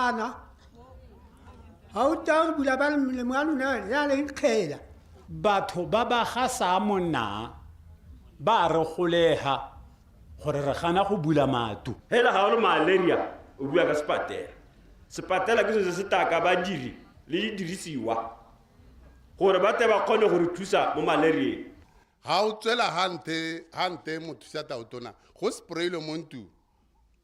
gana ga o tla go bula ba melemo ya lona ya le nkgela batho ba ba gasa monna ba re golega gore re gana go bula matu hela ga o le malaria o bua ka sepatela ke se taka badiri le didirisiwa gore ba te ba kgone go re thusa mo malaria ga o tswela hante mothusa taotona go sprayle mo ntu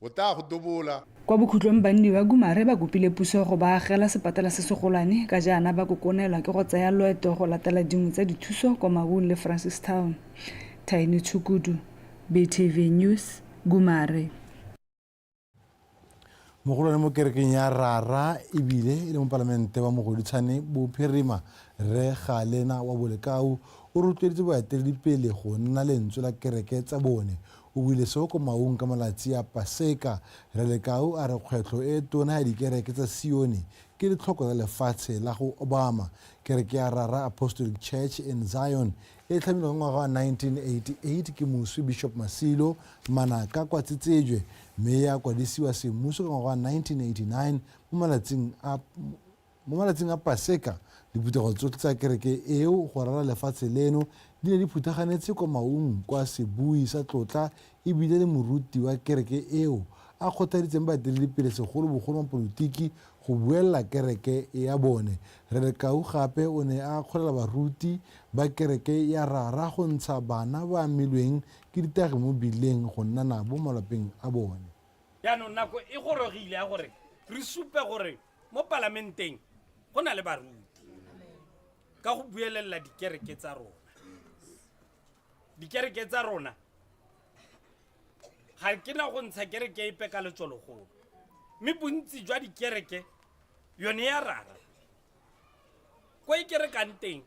o ta go dobola kwa bokhutlong banni ba Gumare ba kopile puso go ba agela sepatala se segolwane ka jaana ba kokonelwa ke go tsaya loeto go latela dingwe tsa dithuso kwa Maun le Francistown. Tiny Tshukudu, BTV News, Gumare. Mogolwane mo kerekeng ya Rara ebile e le mo palamente wa Mogoditshane Bophirima Re Galena wa Bolekau o rotloeditse boeteledipele go nna lentswe la kereke tsa bone o buile seo ko Maun ka malatsi a Paseka. Re Lekau a re kgwetlho e tona ya dikereke tsa Sione ke ditlhoko tsa lefatshe la go Obama. Kereke ya Rara Apostolic Church in Zion e tlhamilwe ka ngwaga wa 1988 ke moswi Bishop Masilo Manaka kwa Tsitsejwe mme ya kwadisiwa semmuso ka ngwaga wa 1989 mo malatsing a Paseka. Diphutego tsotlhe tsa kereke eo go rara lefatshe leno di ne di phuthaganetse kwa Maun kwa sebui sa tlotla ebile le moruti wa kereke eo a kgothaditseng baeteledipele segolobogolo mo polotiki go buelela kereke ya bone. Re Lekau gape o ne a kgolela baruti ba kereke ya Rara go ntsha bana ba amilweng ke ditagi mo bileng go nna nabo malapeng a bone. Yaanong nako e gorogile ya gore re supe gore mo parlamenteng go na le baruti ka go buelela dikereke tsa rona. Dikereke tsa rona ga ke na go ntsha kereke e peka letsologolo mme bontsi jwa dikereke yone ya Rara ko e kerekang teng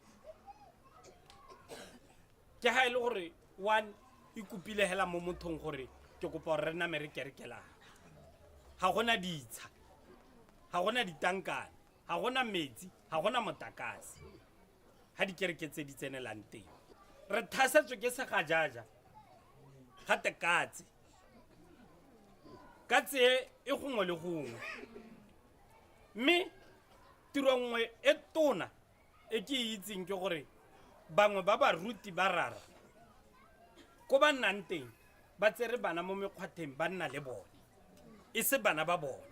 ke ga e le gore one e kopile hela mo mothong gore ke kopa gore re name re kerekela ga gona ditsha ga gona ditankana ga gona metsi ga gona motakase ha dikereke tse di tsenelang teng re thasetswe ke segajaja gate katse e gongwe le gongwe mme tiro nngwe e tona e ke itseng ke gore bangwe ba baruti ba Rara ko ba nnang teng ba tsere bana mo mekgwatheng ba nna le bone e se bana ba bone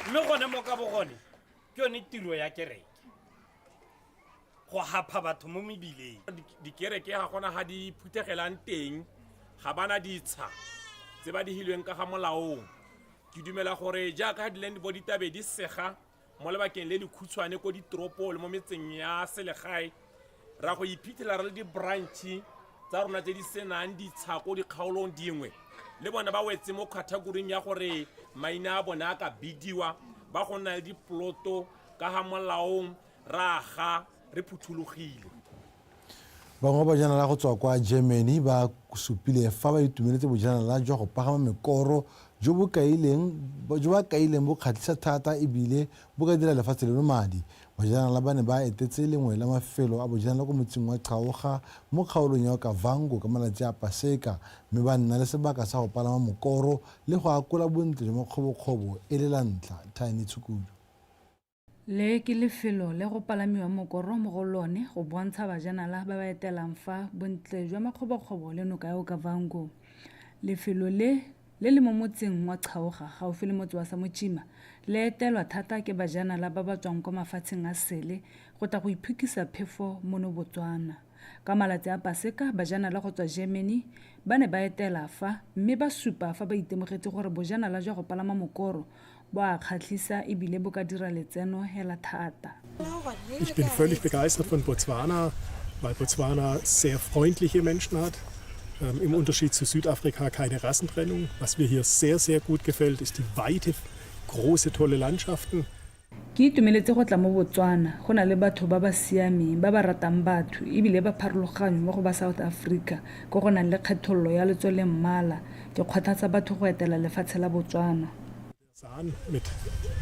mme gone mo ka bogone ke yone tiro ya kereke go hapa batho mo mebileng. Dikereke ga gona ga di phuthegelang teng ga bana ditsha tse ba di hilweng ka ga molaong. Ke dumela gore jaaka di land bo ditabe di sega mo lebakeng le le khutshwane ko ditoropo le mo metseng ya selegae ra go iphithela re le di branch tsa rona tse di senang ditsha ko dikgaolong dingwe le bona ba wetse mo category ya gore maina a bona ka bidiwa ba go nna le diploto ka ga molaong ra ga re phuthulogile. Bangwe ba bojanala go tswa kwa Germany ba supile fa ba itumeletse bojanala jwa go pagama mekoro jo ba kaileng bo kgatlhisa thata ebile bo ka dira lefatshe leno madi. Bojanala ba ne ba etetse lengwe la mafelo a bojanala ko motseng wa Xaoga mo kgaolong ya Kavango ka malatsi a Paseka mme ba nna le sebaka sa go palama mokoro le go akola bontle jwa makgobokgobo e le la ntlha. Tiny Tshukudu. Le ke lefelo le go palamiwa mokoro mo go lone go bontsha bajanala ba ba etelang fa bontle jwa makgobokgobo le noka ya Kavango. Lefelo le mo motseng wa Xaoga gaufi le motse wa Samochima le etelwa thata ke bajanala ba ba tswang kwa mafatsheng a sele go tla go iphikisa phefo mono Botswana. Ka malatsi a Paseka bajanala go tswa Germany ba ne ba etela fa mme ba supa fa ba itemogetse gore bojanala jwa go palama mokoro bo a kgatlhisa ebile bo ka dira letseno hela thata. Ich bin völlig begeistert von Botswana, weil Botswana sehr freundliche Menschen hat. Im Unterschied zu Südafrika keine Rassentrennung. Was mir hier sehr, sehr gut gefällt, ist die weite, große, tolle Landschaften. Ke itumeletse go tla mo Botswana go na le batho ba ba siameng ba ba ratang batho ebile ba pharologanywa mo go ba South Africa go go nang le kgethololo ya letso le mmala ke kgothatsa batho go etela lefatshe la Botswana. Mit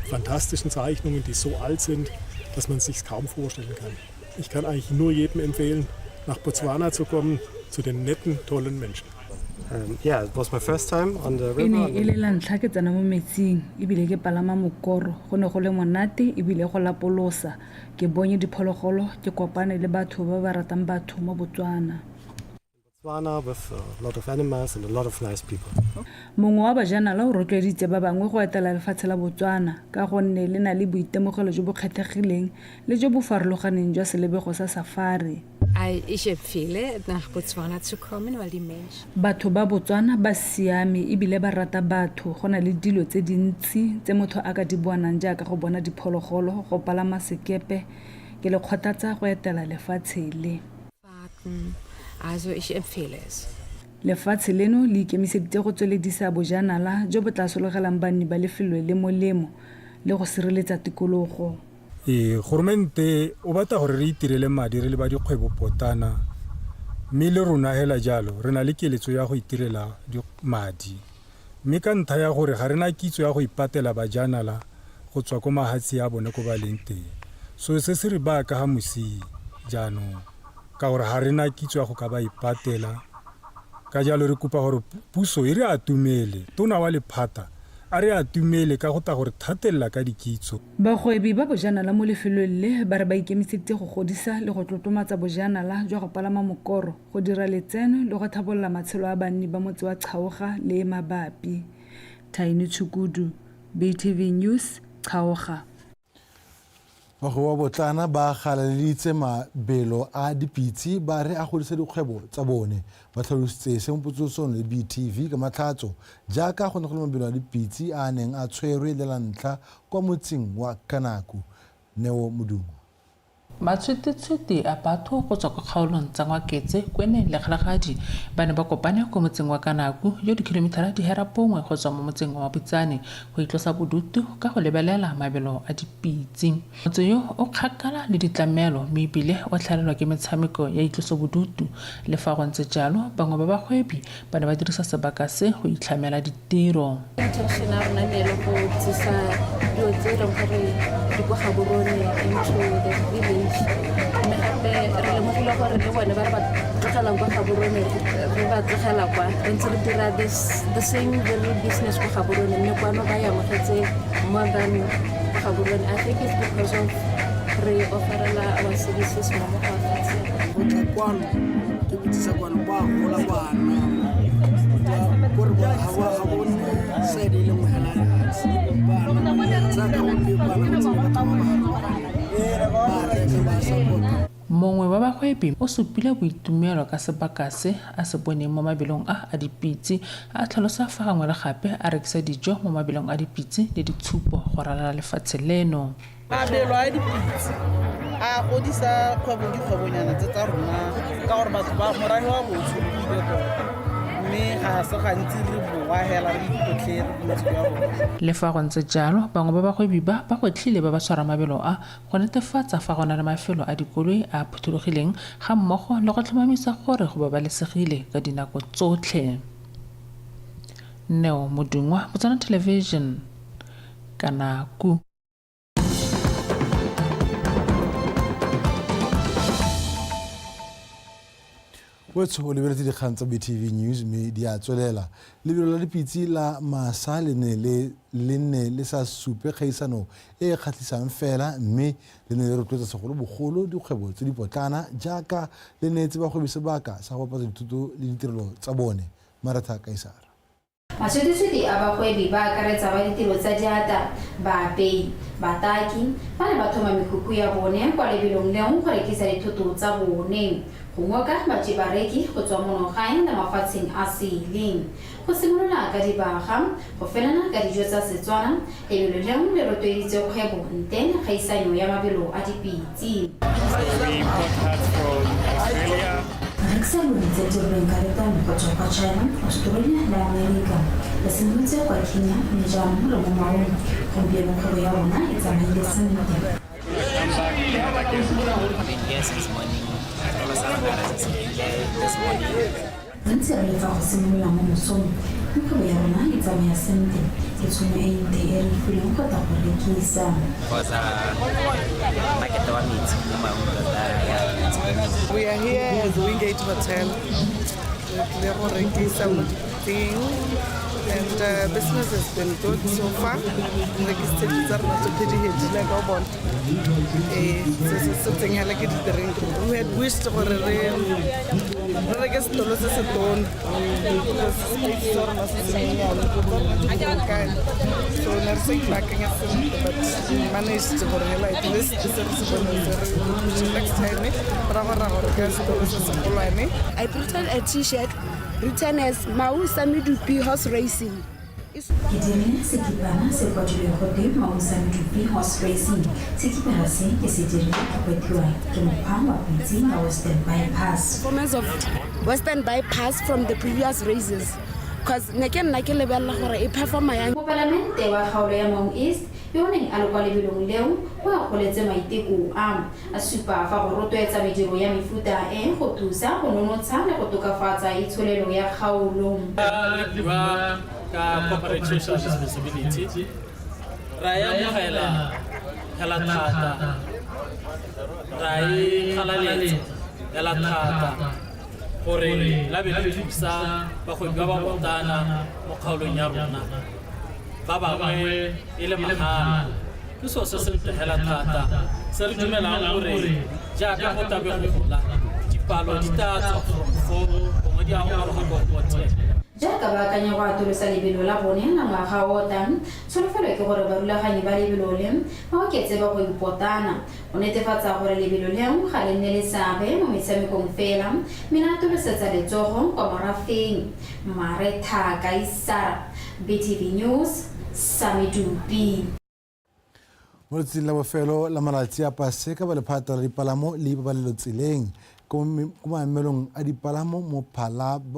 fantastischen Zeichnungen, die so alt sind, dass man sich kaum vorstellen kann. Ich kann eigentlich nur jedem empfehlen, nach Botswana zu kommen, zu den netten, tollen Menschen. Yeah, it was my first time on the e ne river. e le la ntlha ke tsena mo metsing ebile ke palama mokoro go ne go le monate ebile go lapolosa ke bone diphologolo ke kopane le batho ba ba ratang batho mo Botswana. Botswana with a lot of animals and a lot of nice people. Mongwe wa bajanala o rotloeditse ba bangwe go etela lefatshe la Botswana ka gonne le na le boitemogelo jo bo kgethegileng le jo bo farologaneng jwa selebego sa safari. Ich empfehle, nach Botswana zu kommen, weil die Menschen... Batho ba Botswana ba siame ebile ba rata batho go na le dilo tse dintsi tse motho a ka di bonang jaaka go bona diphologolo go palama sekepe ke le kgothatsa go etela lefatshe le. Also ich empfehle es. Lefatshe leno le ikemiseditse go tsweledisa bojanala jo bo tla sologelang banni ba lefelo le molemo le go sireletsa tikologo. Gormente o batla gore re itirele madi re le ba dikgwebo potana mme le rona hela jalo re na le keletso ya go itirela madi mme ka ntlha ya gore ga rena kitso ya go ipatela bajanala go tswa ko mahatsi ya bone ko ba leng teng so se se re ba ka ga mosi jaanong ka gore ga rena kitso ya go ka ba ipatela ka jalo re kopa gore puso e re atumele tona wa lephata a re atumele ka go ta gore thatella ka dikitso. Bagwebi ba bojanala mo lefelong le ba re ba ikemiseditse go godisa le go tlotlomatsa bojanala jwa go palama mokoro go dira letseno le go tlhabolola matshelo a banni ba motse wa Kgaoga le mabapi. Thaini Tshukudu, BTV News, Kgaoga. Bagwebi ba Botswana ba galaleditse mabelo a dipitse ba re a godisa dikgwebo tsa bone ba tlhalositse se mo potsotsong le BTV ka matlhatso jaaka go ne go le mabelo a dipitse a neng a tshwerwe le la ntlha kwa motseng wa Kanaku. Neo Modumo. Matshwetetswete a batho go tswa kwa kgaolong tsa Ngwaketse kwene le Kgalagadi ba ne ba kopane ko motseng wa Kanaku yo dikilomitara di hera pongwe go tswa mo motseng wa Butsane go itlosa bodutu ka go lebelela mabelo a dipitse. Motse yo o kgakala le ditlamelo mme ebile o tlhalelwa ke metshameko ya itloso bodutu le fa go ntse jalo bangwe ba bagwebi ba ne ba dirisa sebaka se go itlhamela ditiro. mme gape re lemogile gore le bone ba re ba tlogelang kwa Gaborone re ba tlogela kwa re ntse re dira the same very business kwa Gaborone mme kwano ba e amogetse more than kwa Gaborone. I think it's because of re offerela our services mo mo ga fatshe go tla kwano ke botsisa kwano ba gola bana gore ba ha bone se di le mo hela bana tsa ka go be bana tsa ba Mongwe wa bagwebi o supile boitumelo ka sebaka se a se boneng mo mabelong a dipitse a tlhalosa fa gangwe le gape a rekisa dijo mo mabelong a dipitse le ditshupo go ralala lefatshe leno. Mabelo a dipitse a godisa dikgwebonyana tsa rona ka gore batho ba morahi wa botsho mme ga se gantsi re boa hela re ikotlhe le fa go ntse jalo bangwe ba bagwebi ba gotlhile ba ba tshwara mabelo a go netefatsa fa go na le mafelo a dikoloi a phuthulogileng ga mmogo le go tlhomamisa gore go babalesegile ka dinako tsotlhe. Neo Modungwa, Botswana Television, Kanaku. Wetso o lebeletse dikgang tsa BTV News mme di a tswelela. Lebelo la dipitse la Masa le ne le sa supe kgaisano e kgatlhisang fela mme le ne le rotloetsa segolobogolo dikgwebo tse di potlana jaaka le neetse bagwebi sebaka sa go bapatsa dithuto le ditirelo tsa bone. Maratha Kaisara. Matshwetetswete a bagwebi ba akaretsa ba ditiro tsa diata, baapei, bataki ba ne ba thoma mekhukhu ya bone kwa lebelong leng go rekisa dithoto tsa bone. Go ngoka bareki go tswa monogae le mafatsheng a seleng go simolola ka dibaga go felana ka dijo tsa Setswana lebelo leng le rotloeditse kgwebo ntle le kgaisano ya mabelo a dipitse. Rekisa tse di reng kareta go tswa kwa China, Australia le America le simolotse kwa Kenya mme jaanong le mo maong gompieno kgwebo ya rona e tsamaile sentle. Ntse re lefa go simolola mo mosong kgwebo ya rona e tsamaya sentle ke tšhono e ntle e re fileng go ta go rekisa. We are here at the Wingate Hotel re tlile go rekisa mo dipitseng, and business has been good so far. Re rekisitse dijo tsa rona tsotlhe di hedile ka o bona. Se setseng hela ke di-drink. We had wished gore re reke setolo se se tona, because space sa rona se senyane, so ne re sa ipaakanya sentle, but we managed gore hela at least se re se boneng se re next time ra gore ka setolo se se golwane. I printed a t-shirt written as Mau Samidupi Horse Racing. Ke dirile sekipana se kwadilwe gote Mau Samidupi Horse Racing. Sekipana se ke se dirile ke kwetiwa ke mokgwa wa pitsi wa Western Bypass. Performance of Western Bypass from the previous races, because ne ke nna ke lebella gore e performa yang. Moparlamente wa kgaolo ya Mau East yo neng a le kwa lebelong leo o a goletse maiteko a supa fa go rotloetsa mediro ya mefuta go thusa go nonotsha le go tokafatsa itsholelo ya kgaolo. Ka corporate social responsibility ra ya mogela hela thata ra e khalaletsa hela thata gore la be le thusa ba go ba botana mo kgaolong ya rona ba bangwe e le mahala ke so se hela thata se re dumelang gore jaaka go tabe go gola dipalo di tatsa go mo di a go go botle. Jaaka ba akanya go atolosa lebelo la bone la ngwaga o tang, tsholofelo ke gore barulaganyi ba lebelo le ba oketse ba go ipotana go netefatsa gore lebelo leo ga le nne le seabe mo metshamekong fela, mme le atolosetsa letsogo kwa morafeng. Maretha Kaisara, BTV News, Samidupi. Mo letsatsing la bofelo la malatsi a Paseka ba lephata la dipalamo le ipabalelo tseleng ko maemelong a dipalamo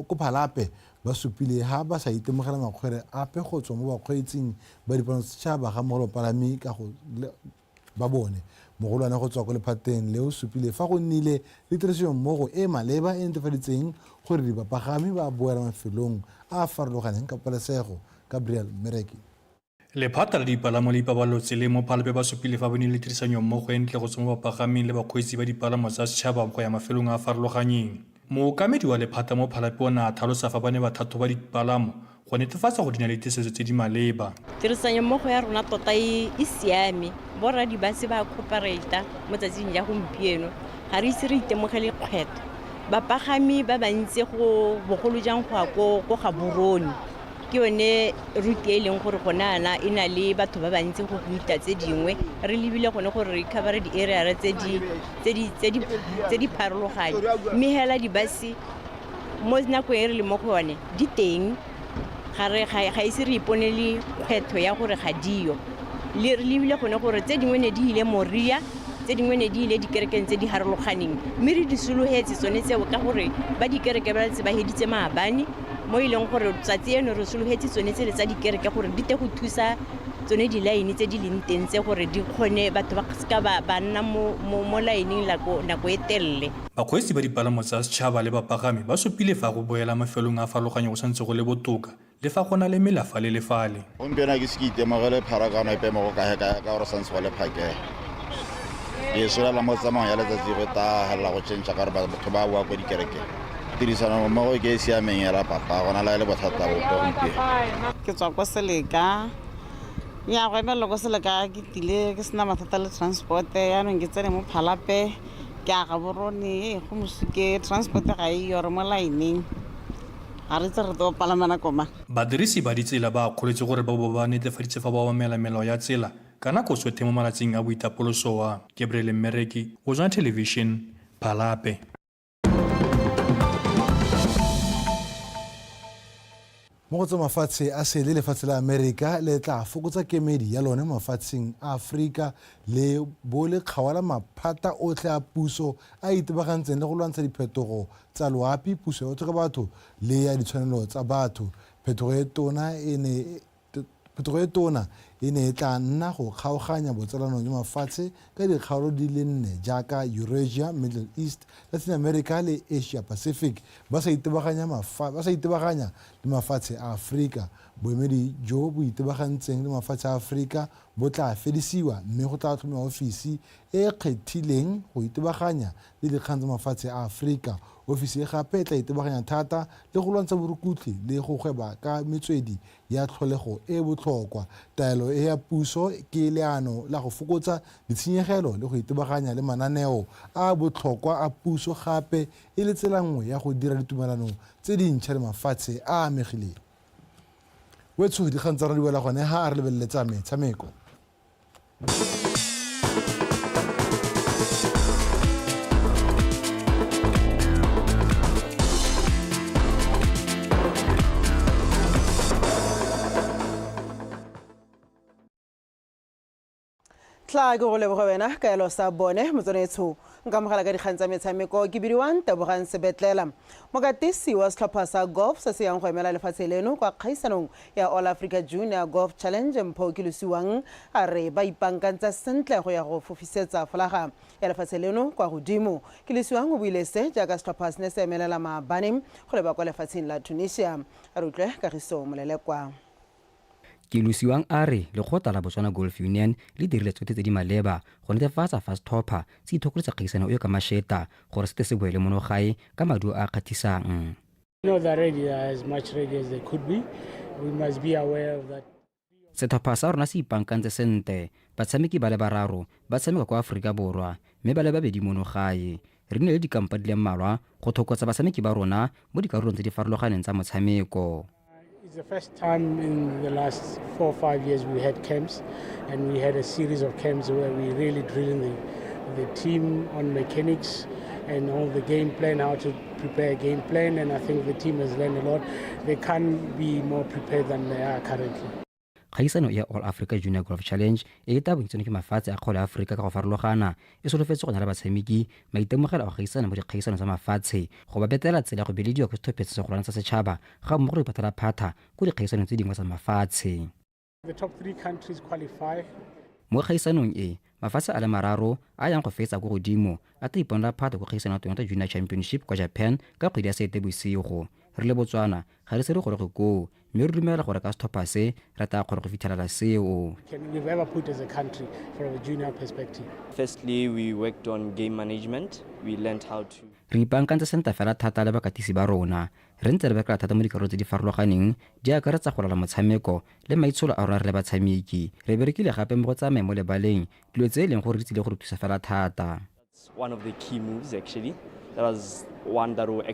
ko Phalape ba supile ha ba sa itemogela makgwere ape go tswa mo bakgweetsing ba dipalamo setšhaba ga mogolo palami ka go ba bone mogolwane go tswa ko lephateng leo supile fa go nnile le tiriso mmogo e maleba e netefaditseng gore dibapagami ba boela mafelong a farologaneng ka palesego. Gabriel Mereki. Lephata la dipalamo le ipabalelo tseleng mo Phalape ba supile fa bone le tirisanyo mmogo e ntle go tswa mo bapagaming le bakgweetsi ba dipalamo tsa setšhaba go ya mafelong a farologaneng. Mookamedi wa lephata mo Phalape o ne a tlhalosa fa ba ne bathato ba dipalamo go netefatsa go di na le tiisetso tse di maleba. Tirisanyo mmogo ya rona tota e siame, borra dibase ba cooperata mo tsatsing ya gompieno ga re ise re itemogele kgwetho. Bapagami ba bantsi go bogolo jang go ya ko Gaborone ke yone route e leng gore gona ana e na le batho ba bantsi go ruta tse dingwe re lebile gone gore re cover di-area tse di pharologanye, mme hela dibase mo nako e re le mo go yone di teng ga ise re iponele kgwetho ya gore ga dio. Re lebile gone gore tse dingwe ne di ile Moria, tse dingwe ne di ile dikerekeng tse di harologaneng, mme re di sologetse tsone tseo ka gore ba dikereke ba tse ba heditse maabane mo e leng gore tsatsi eno re sologetse tsone tsele tsa dikereke gore di te go thusa tsone di-line tse di leng teng tse gore di kgone batho ba ska ba nna mo line-eng nako e telele. Bakgweetsi ba dipalamo tsa setšhaba le bapagami ba supile fa go boela mafelong a farologanye go santse go le botoka le fa go na le melafa le lefale. Gompieno ke se ke itemogele pharakano epe mo go kae ka gore santse go le phakela ke solela mo tsamao ya letsatsi go ta hela go tšhentšha ka gore batho ba bua ko dikerekeng. Tirisano mmogo ke e siameng ya papa gona la le bothata bo gompieno. Ke tswa ko Seleka ya go emela ko Seleka ke tile ke sena mathata le transport yaanong ke tsene mo Phalape ke a Gaborone go mosuke transport ga e yore mo line-eng a re tse re to palamana koma. Badirisi ba ditsela ba kgoletse gore ba bo ba netefaditse fa ba obamela melao ya tsela ka nako tsotlhe mo malatsing a boitapoloso wa Gabriel Mereki, Ozone Television, Phalape. Mo go tsa mafatshe a sele lefatshe la Amerika le tla fokotsa kemedi ya lone mafatsheng a Afrika le bole kgawala maphata otlhe a puso a itebagantseng le go lwantsha diphetogo tsa loapi, puso ya batho ka batho le ya ditshwanelo tsa batho. Phetogo e tona e ne e tla nna go kgaoganya botsalano jwa mafatshe ka dikgaolo di le 4 jaaka Eurasia, Middle East, Latin America le Asia Pacific ba sa itebaganya le mafatshe a Afrika. Boemedi jo bo itebagantseng le mafatshe a Afrika bo tla fedisiwa mme go tla tlhomiwa ofisi e kgethileng go itebaganya le dikgang tsa mafatshe a Afrika. Ofisi e gape tla itebaganya thata le go lwantsha borukutli le go gweba ka metswedi ya tlholego e botlhokwa. Taelo e ya puso ke leano la go fokotsa ditshenyegelo le go itebaganya le mananeo a botlhokwa a puso gape e le tsela nngwe ya go dira ditumelano tse dintšha le mafatshe a amegileng. Wetso dikgang tsa rona di boela gone ha a re lebeleletsa metshameko. tla ke go leboga wena ka elo sa bone motsonetsho nka mogala ka dikgang tsa metshameko ke bidiwang Tebogang Sebetlela mokatisi wa setlhopha sa golf se se yang go emela lefatshe leno kwa kgaisanong ya All Africa Junior Golf Challenge Mpho Kilosiwang a re ba ipankantsa sentle go ya go fofisetsa folaga ya lefatshe leno kwa godimo. Kilosiwang o buile se jaaka setlhopha se ne se emelela maabane go leba kwa lefatsheng la Tunisia. A re utlwe Kagiso Molelekwa. Kilosiwang a re lekgotla la Botswana Golf Union le dirile tsotlhe tse di maleba go netefatsa fast topper se ithokolotsa kgaisano eo ka masheta gore se se boele monogae ka maduo a kgatlhisang. Setlhopha sa rona se ipankantse sente batshameki ba le bararo ba tshameka kwa Aforika Borwa mme ba le babedi monogae. Re nnile le dikampa di le mmalwa go thokotsa batshameki ba rona mo dikarolong tse di farologaneng tsa motshameko. It's the first time in the last 4 or 5 years we had camps, and we had a series of camps where we really drilling the team on mechanics and all the game plan, how to prepare a game plan, and I think the team has learned a lot. They can't be more prepared than they are currently. Kgaisano ya All Africa Junior Golf Challenge e tabontse ke mafatshe a kgole Afrika ka go farologana e solofetse go na le batshameki maitemogelo a go gaisana mo dikgaisano tsa mafatshe go ba betela tsela go belediwa go setlhophetso se go lwana tsa setšhaba ga mmogo le ipatela phata ko dikgaisanong tse dingwe tsa mafatshe. The top 3 countries qualify. Mo kgaisanong e mafatshe a le mararo a yang go fetsa go godimo a tla iponela phata go kgaisano ya Toyota Junior Championship kwa Japan ka kgwedi ya Seetebosigo. Re le Botswana ga re se re gore go go mme re dumela gore ka setlhopha se re tla kgona go fitlhelela seo. We've ever put as a country from a junior perspective. Firstly, we worked on game management. We learned how to. Re ipankantse senta fela thata le bakatisi ba rona re ntse re bekela thata mo dikarolo tse di farologaneng di akaretsa go laola motshameko le maitsholo a rona re le batshameki. Re berekile gape mo go tsamaya mo lebaleng dilo tse e leng gore di tsile go re thusa fela thata. One of the key moves actually. That was one that will actually